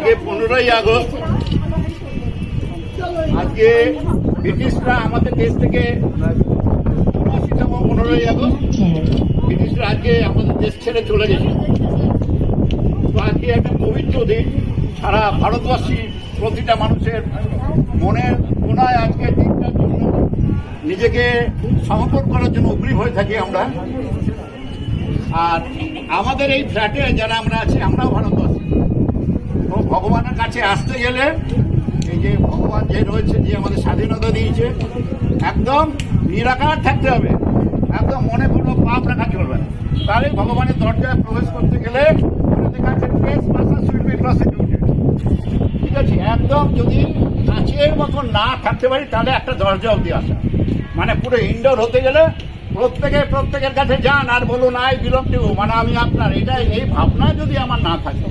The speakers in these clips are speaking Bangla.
আজকে 15ই আগস্ট। আজকে ব্রিটিশরা আমাদের দেশ থেকে ৭৯তম 15ই আগস্ট ব্রিটিশরা আজকে আমাদের দেশ ছেড়ে চলে গেছে। তো আজকে একটা পবিত্র দিন, সারা ভারতবাসী প্রতিটা মানুষের মনের কোনায় আজকে দিনটার জন্য নিজেকে সমর্পণ করার জন্য উগ্রীব হয়ে থাকি আমরা। আর আমাদের এই ফ্ল্যাটে যারা আমরা আছি, আমরাও ভারতবাসী। তো ভগবানের কাছে আসতে গেলে এই যে ভগবান যে রয়েছে, যে আমাদের স্বাধীনতা দিয়েছে, একদম নিরাকার থাকতে হবে, একদম মনে কোনো পাপ রাখা চলবে না। তাহলে ভগবানের দরজায় প্রবেশ করতে গেলে ঠিক আছে, একদম যদি কাছের মতন না থাকতে পারি তাহলে একটা দরজা অবধি আসা, মানে পুরো ইনডোর হতে গেলে প্রত্যেকের কাছে যান আর বলুন আই বিলং টু, মানে আমি আপনার। এটা এই ভাবনা যদি আমার না থাকে,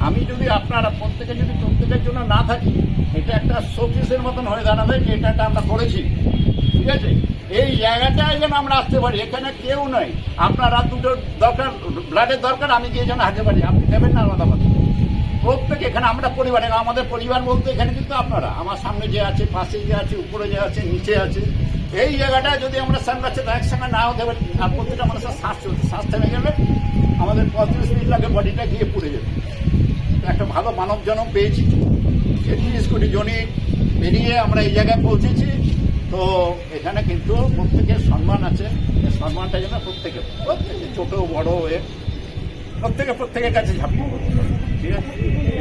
আমি যদি আপনারা প্রত্যেকের জন্য না থাকি, এটা একটা শোকেসের মতন হয়ে দাঁড়াবে যে এটা আমরা করেছি। ঠিক আছে, এই জায়গাটায় যেন আমরা আসতে পারি। এখানে কেউ নয়, আপনারা দুটো দরকার, ব্লাডের দরকার, আমি গিয়ে যেন হাতে পারি, আপনি দেবেন না আলাদা কথা। প্রত্যেকে এখানে আমরা পরিবার, আমাদের পরিবার বলতে এখানে কিন্তু আপনারা, আমার সামনে যে আছে, পাশে যে আছে, উপরে যে আছে, নিচে আছে, এই জায়গাটা যদি আমরা সানরাইজের একসঙ্গে না হতে পারি, আর প্রত্যেকটা মানুষের শ্বাস থেমে গেলে আমাদের 35 মিনিট লাগে বডিটা গিয়ে পুড়ে যাবে। একটা ভালো মানব জন্ম পেয়েছি, 30 কোটি জনই পেরিয়ে আমরা এই জায়গায় পৌঁছেছি। তো এখানে কিন্তু প্রত্যেকের সম্মান আছে, এই সম্মানটা যেন প্রত্যেকে ছোট বড় হয়ে প্রত্যেকের কাছে ঝাঁপিয়ে পড়ে। ঠিক আছে,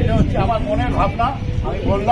এটা হচ্ছে আমার মনের ভাবনা, আমি বললাম।